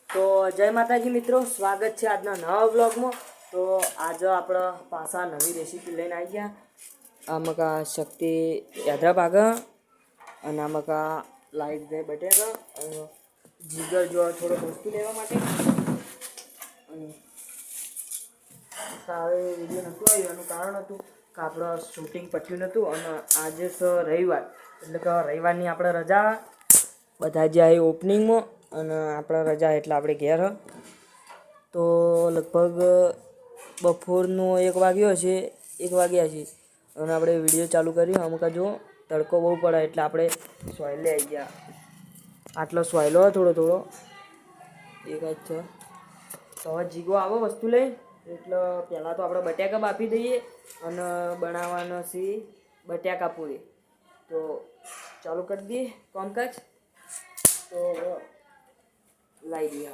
તો જય માતાજી મિત્રો, સ્વાગત છે આજના નવા વ્લોગમાં। તો આજે આપણે પાછા નવી રેસીપી લઈને આવી ગયા। આમાં શક્તિ યાદરા ભાગા અને આમાં લાઈટ દે બટેકા અને જીગર જો થોડો વસ્તુ લેવા માટે હવે વિડીયો નહોતું આવ્યું। એનું કારણ હતું કે આપણે શૂટિંગ પટ્યું નહોતું અને આજે છે રવિવાર, એટલે કે રવિવારની આપણે રજા બધા જે આવી ઓપનિંગમાં અને આપણે રજા એટલે આપણે ઘેર તો લગભગ બપોરનો 1 વાગ્યો છે, 1 વાગ્યા છે અને આપણે વિડીયો ચાલુ કર્યો। અમુક જો તડકો બહુ પડે એટલે આપણે સોયલે આવી ગયા। આટલો સોયલો થોડો થોડો એક જ છે। તો હવે જીગો આવો વસ્તુ લઈ, એટલે પહેલાં તો આપણે બટાકા બાફી દઈએ અને બનાવવાનો છે બટાકા પૂરી। તો ચાલુ કરી દઈએ કામકાજ। તો લાવી દઈએ।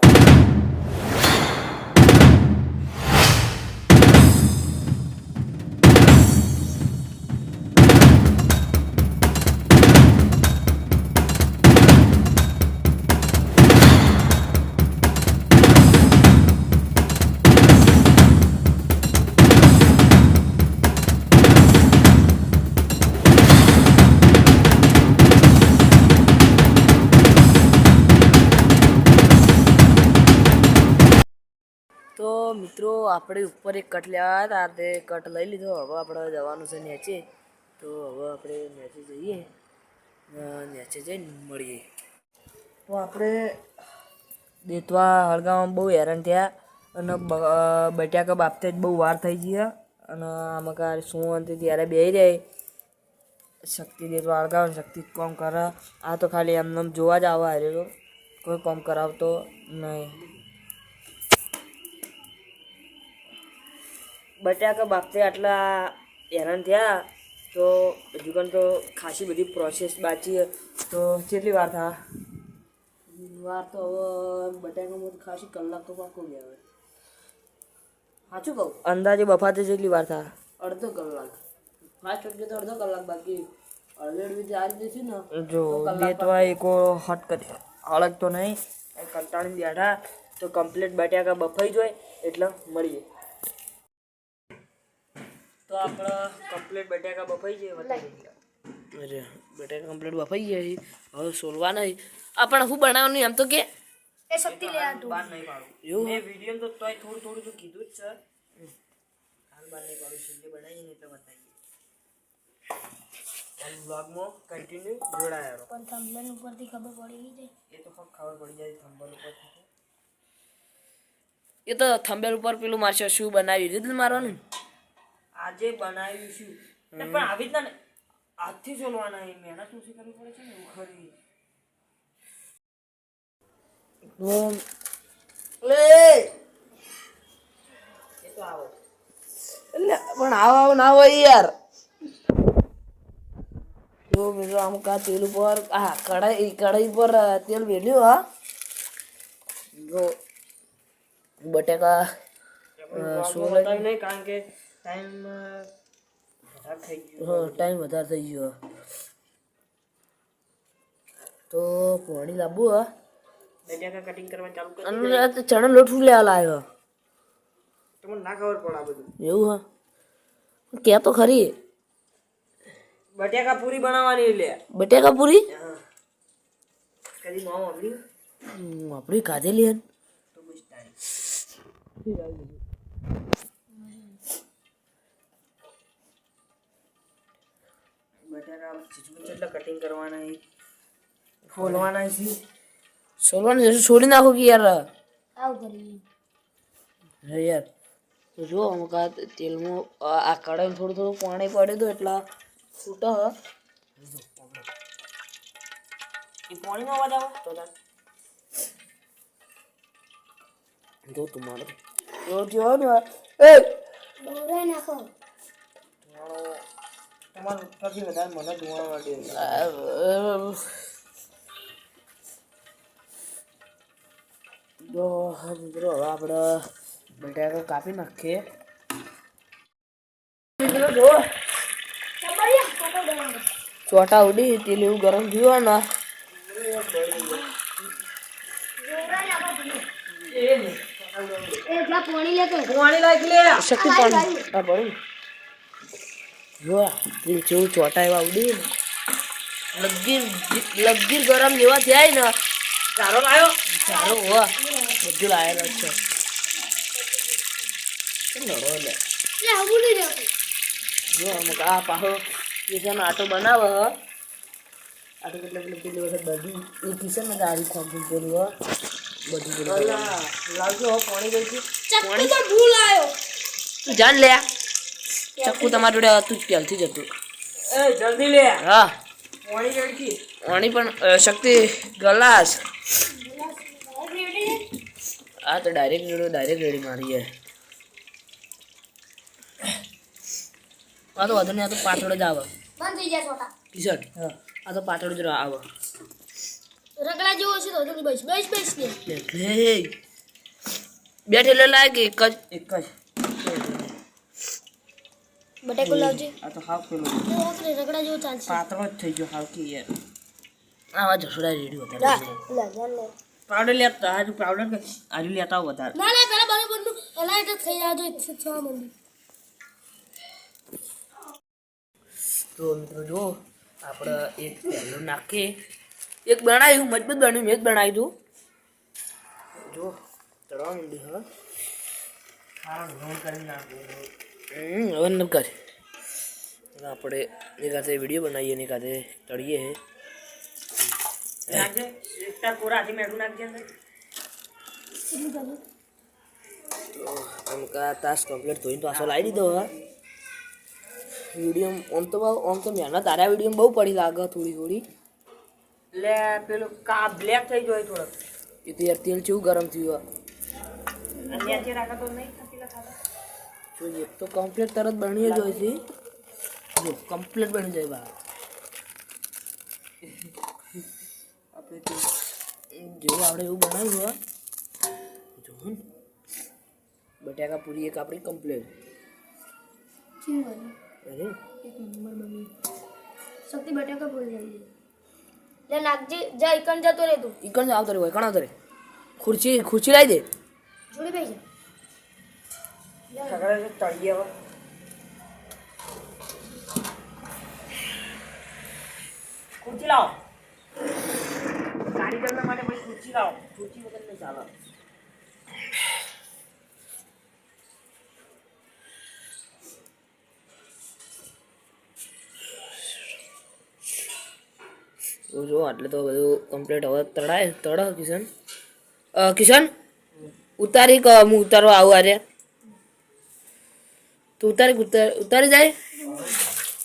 તો મિત્રો આપણે ઉપર એક કટ લેવા હતા, તે કટ લઈ લીધો। હવે આપણે જવાનું છે નીચે। તો હવે આપણે નીચે જઈએ, નીચે જઈને મળીએ। તો આપણે દેતવા હળગાવવામાં બહુ હેરાન થયા અને બટાકા બાફતે જ બહુ વાર થઈ ગયા અને આમાં શું ત્યારે બે જાય શક્તિ દેતવા હળગાવે, શક્તિ કામ કરે। આ તો ખાલી એમને જોવા જ આવવા હાર્યો, કોઈ કામ કરાવતો નહીં। બટાકા બાફતે આટલા હેરાન થયા તો હજુ પણ તો ખાસી બધી પ્રોસેસ બાકી। તો કેટલી વાર થા વાર તો હવે બટાકામાં ખાસી કલાક તો પાકો ગયા। હવે સાચું કહું, અંદાજે બફાતે જેટલી વાર થા? અડધો કલાક। ફાસ્ટ વખતે તો અડધો કલાક બાકી ઓલરેડી ચાર જશે ને। જો દેતવા એકો હટ કરી અલગ તો નહીં, કંટાળીને બેઠા તો કમ્પ્લીટ બટાકા બફાઈ જાય એટલે મળીએ। તો આપણે કમ્પ્લીટ બટાકા બફાઈ જાય, અરે બટાકા કમ્પ્લીટ બફાઈ જાય। હવે સોલવા નહીં આપણે શું બનાવવાનું એમ તો કે એ શક્તિ લે આ બાર નહીં પાડું એવું એ વિડીયો તો તોય થોડું થોડું તો કીધું જ છે। હાલ બાર નહીં પાડું, છેલ્લે બનાવીએ એટલે બતાવીએ। અને વ્લોગમાં કન્ટિન્યુ જોડાયા પણ થંબનેલ ઉપરથી ખબર પડી જાય, એ તો ખબર પડી જાય થંબનેલ ઉપરથી। એ તો થંબનેલ ઉપર પેલું મારશે શું બનાવ્યું રીતનું મારવાનું આજે બનાવ્યું શું, પણ આવી રીતના હાથથી સોલવાના મહેનત ઓછી કરવી પડે છે ને એવું ખરી। એ તો આવો એટલે પણ આવો ના હોય યાર। જો મિત્રો અમુક આ તેલ ઉપર કઢાઈ પર તેલ વેલ્યું। હા જો બટાકા નહીં કારણ કે ટાઈમ વધારે થઈ ગયો તો પાણી લાવવું। હા બટાકા કટિંગ કરવાનું ચાલુ કરી અને ચણા લોટ શું લેવા લાવ્યો તમને ના ખબર પડે આ બધું એવું? હા કે તો ખરી બટાકા પૂરી બનાવવાની લે બટાકા પૂરી કદી માવ આપણી ખાધેલી હે તો બસ તારી બટાકા જેટલા કટિંગ કરવાના ખોલવાના છે સોલવાના છોડી નાખો કે યાર આવું કરી યાર। તો જો અમુક આ તેલમાં આ કઢાઈમાં થોડું થોડું પાણી પડે તો એટલા છૂટો એ પાણીમાં અવાજ આવે તો જો તમારે જો ને એ દોરાઈ નાખો તમારું ઉપરથી વધારે મને ધોવા માટે જો મિત્રો હવે આપણે બટાકા કાપી નાખીએ। મિત્રો જો ચોટા ઉડી તેલ એવું ગરમ થયું ને શક્તિ પાણી આ ભરું જો તેલ જેવું ચોટા એવા ઉડી ને લગીર ગરમ જેવા થયા ને ચારો લાયો ચારો હોવા બધું લાયેલો છે લડો લે જો અમુક આ પાહો કિશન આટો બનાવે આટો કેટલા પેલી વખત બધું એ કિશન ને ગાડી ખોગું કર્યું બધું લાવજો પાણી ગઈ પાણી તો ભૂલ આવ્યો તું જાણ લે ચક્કુ તમારા જોડે હતું પહેલથી જ હતું એ જલ્દી લે હા પાણી ગઈ પાણી પણ શક્તિ ગલાસ આ તો ડાયરેક્ટ રેડી મારી છે આ તો વધુ નહીં આ તો પાતળો જ આવે બંધ થઈ જાય છોટા કિશન હા આ તો પાતળો જ આવે રગડા જેવો છે તો બસ ને એટલે બેઠેલો લાગે એક જ બટેકો લાવજે આ તો હાફ કિલો રગડા જેવો ચાલશે પાતળો જ થઈ ગયો હાવ કે યાર આવા જસોડા રેડી હતા પાવડર લેતા આજુ પાવડર કે આજુ લેતા આવો વધારે ના પેલા બરોબરનું અલાઈ તો થઈ જાજો 6 મંદી તો મિત્રો જો આપણે એક પહેલું નાખીએ એક બનાવ્યું મજબૂત બન્યું મેં જ બનાવ્યું હતું જો તળવા માંડી હવે નમ કરે આપણે એકાદે વિડીયો બનાવીએ ને એકાદે તળીએ તાસ કમ્પ્લીટ થઈને પાછો લાવી દીધો હવે વિડીયો આમ તો મહેનત તારા વિડીયો બહુ પડી લાગે થોડી એટલે પેલું કા બ્લેક થઈ જાય થોડોક એ તો યાર તેલ કેવું ગરમ થયું જો એક તો કમ્પ્લીટ તરત બની જ હોય છે જો કમ્પ્લીટ બની જાય બહાર આપણે જેવું આપણે એવું બનાવ્યું હોય જો બટાકા પૂરી એક આપણી કમ્પ્લીટ અરે શક્તિ બટાકા ભૂલ જાય લે નાખજે જા ઈકણ જતો રે તું ઈકણ આવતો રે કણ આવતો રે ખુરશી લાવી દે જોડી બેસી સગડા તળીએ હવે ખુરશી લાવો ગાડી કરવા માટે ભાઈ ખુરશી લાવો ખુરશી વગર નહીં ચાલે જો આટલે તો બધું કમ્પ્લીટ હવે તળ કિશન ઉતારી હું ઉતારવા આવું આરે તું ઉતારી જાય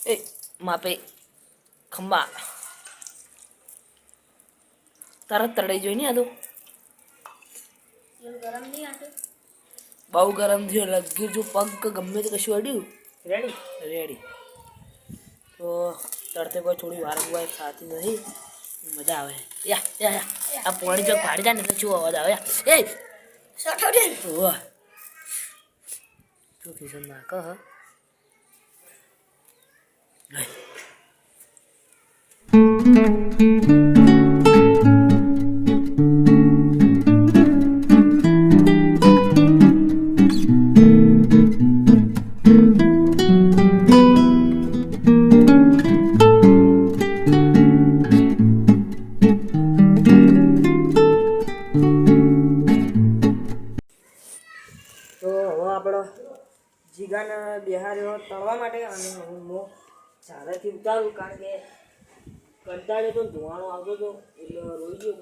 એ માપે ખંભા તરત તળાઈ જોઈ ને આ તો ગરમ નહીં આટે બહુ ગરમ થયો લગી જો પગ ગમે તે કશું અડ્યું રેડી તો તરતે કોઈ થોડી વાર થતી નથી મજા આવે યા આ પાણી જો પાડી જાય ને એટલે શું અવાજ આવે એ શોટો દે ઓહ તો કિશન નાખ હ જીગાને બિહાર્યો તળવા માટે અને હું ચારેથી ઉતારું કારણ કે કંટાળે તો ધોવાનો આવતો હતો એટલે રોઈ ગયો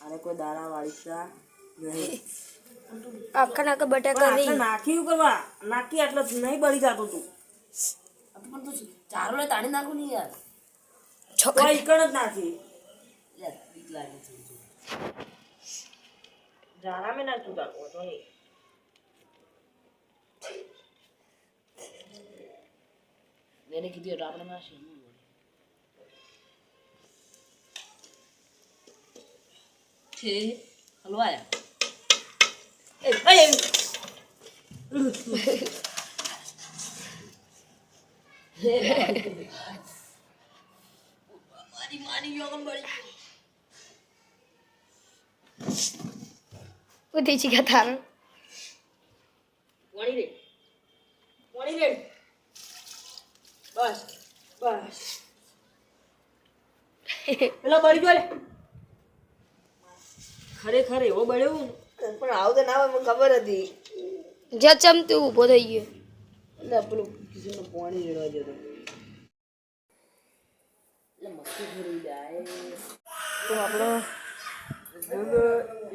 આને કોઈ દાણા વાળીશા નહીં આખા બટાકા નાખ્યું કરવા નાખી એટલે નહીં બળી જતો તું પણ તું ચારો લે તાળી નાખું નહીં યાર છોકરા ઈકણ જ નાખી બીક લાગે છે જારા મેં ના ચૂકા તો નહીં मैंने કીધું આપણે ના છે છે હલવાયા ઉઠી છી તાર પાણી રે બસ બસ પેલા બળી ગયો લે ખરેખર એવો બળ્યો ને. પણ આવું તો ના હોય મને ખબર હતી. જે ચમતું ઊભો થઈ ગયો એટલે પેલું કિશનનું પાણી રેડવા જતો. એટલે મસ્તી ફરી જાય. તો આપણે લગભગ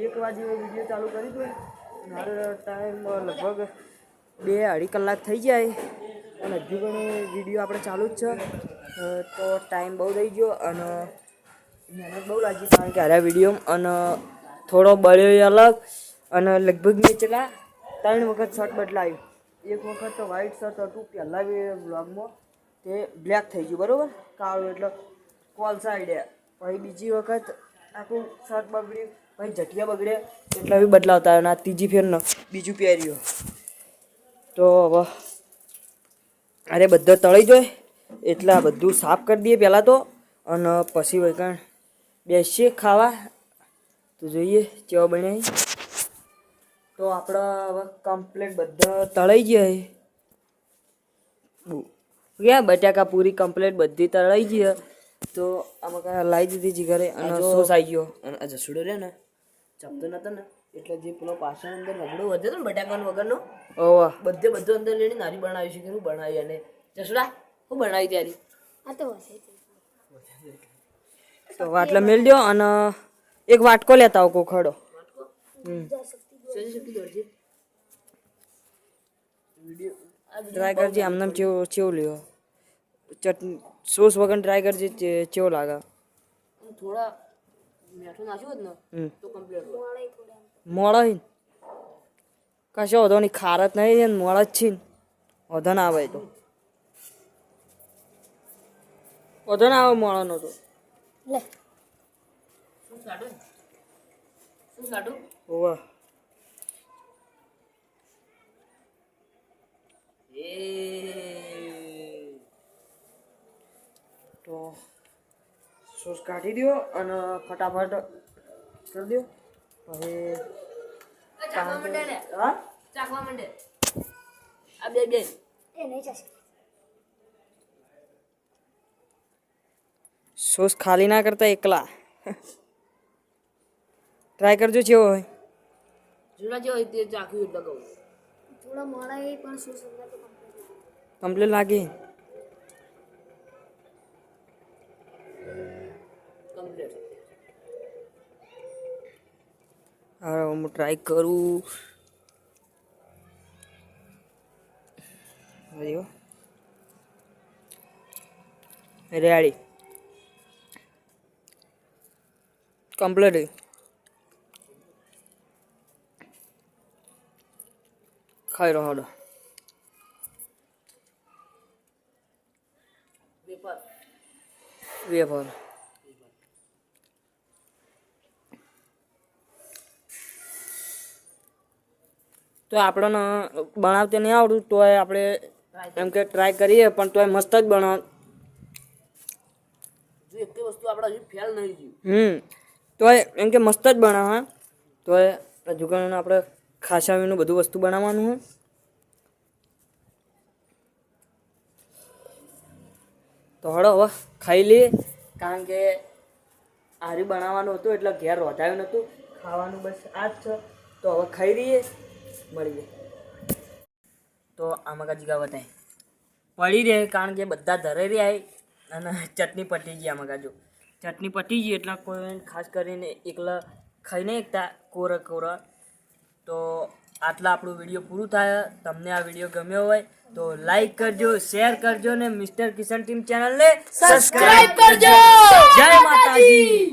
1 વાગે વિડીયો ચાલુ કરી દો. મારો ટાઈમ લગભગ 2-2.5 કલાક થઈ જાય અને હજુ પણ વિડીયો આપણે ચાલુ જ છે. તો ટાઈમ બહુ થઈ ગયો અને મહેનત બહુ લાગી કારણ કે આ વિડીયો અને થોડો બળ્યો અલગ અને લગભગ મેં ચલા 3 વખત શર્ટ બદલાયું. એક વખત તો વ્હાઇટ શર્ટ હતું પહેલાં બ્લોગમાં તે બ્લેક થઈ ગયું બરાબર કાળું એટલે કોલસા આઈડિયા. પછી બીજી વખત આખું શર્ટ બગડ્યું પછી જટિયા બગડે એટલે બી બદલાવતા અને આ ત્રીજી ફેરનો બીજું પહેર્યું. તો હવે અરે બધો તળી જાય એટલે આ બધું સાફ કરી દઈએ પહેલાં તો અને પછી વૈકણ બેસીએ ખાવા. તો જોઈએ કેવા બનાવી. તો આપણે હવે કમ્પ્લીટ બધા તળાઈ ગયા ક્યાં બટાકા પૂરી કમ્પ્લીટ બધી તળાઈ ગઈ. તો આમાં લાવી દીધી જીગરે અને સોસ આવી ગયો અને આ જસુડો રે ને ચાપતો નતો ને એટલે જે પેલો પાછળ અંદર રગડો વધ્યો હતો ને બટાકાનો વગરનો ઓવા બધું અંદર લઈને નારી બનાવી છે કે હું બનાવી અને જસુડા હું બનાવી ત્યારે આ તો હશે તો વાટલા મેળ દો અને એક વાટકો લેતા આવો કોખડો. ટ્રાય કરજે આમને ચેવો લ્યો ચટણી સોસ વગર ટ્રાય કરજે ચેવો લાગે. થોડા મીઠું નાખ્યું હોત ને તો કમ્પ્લીટ મોડા હી કશો વધો નહીં ખારત નહીં ને મોડા જ છે ને વધો ના આવે તો વધો ના આવે મોડાનો તો લે શું કાઢું હોવા તો સોસ કાઢી દો અને ફટાફટ કરી દો પછી હા ચાખવા માંડે આ બે બે એ નહીં જશે સોસ ખાલી ના કરતા એકલા ટ્રાય કરજો કેવો હોય. જૂના જે હોય તે ચાખ્યું એટલે કહું થોડા મોડા એ પણ શું સુંદર તો કમ્પ્લીટ લાગી. કમ્પ્લીટ હવે હું ટ્રાય કરું. રેડી કમ્પ્લીટ ખાઈ રહ્યો હતો વેફર. તો આપણને બનાવતે નહીં આવડતું તોય આપણે એમ કે ટ્રાય કરીએ પણ તોય મસ્ત જ બનાવ. જો એક વસ્તુ આપણે હજુ ફેલ નહીં થયું તોય એમ કે મસ્ત જ બનાવવા તોય હજુ પણ આપણે ખાસાવીનું બધું વસ્તુ બનાવવાનું હોય. તો હળો હવે ખાઈ લઈએ કારણ કે આરી બનાવવાનું હતું એટલે ઘેર રોધાયું નહોતું ખાવાનું બસ આ જ છે. તો હવે ખાઈ લઈએ મળીએ. તો આમાં કાજી કા બતાય પડી રહે કારણ કે બધા ધરે રહ્યા અને ચટણી પટી ગઈ આમાં કાજુ ચટણી પટી ગઈ એટલે કોઈ ખાસ કરીને એકલા ખાઈ નહીં એકતા કોરા. તો આટલા આપણું વિડીયો પૂરું થાય. તમને આ વિડીયો ગમ્યો હોય તો લાઈક કરજો, શેર કરજો ને મિસ્ટર કિશન ટીમ ચેનલને સબસ્ક્રાઇબ કરજો. જય માતાજી.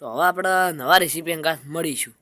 તો હવે આપણે નવા રેસીપી અંગા મળીશું.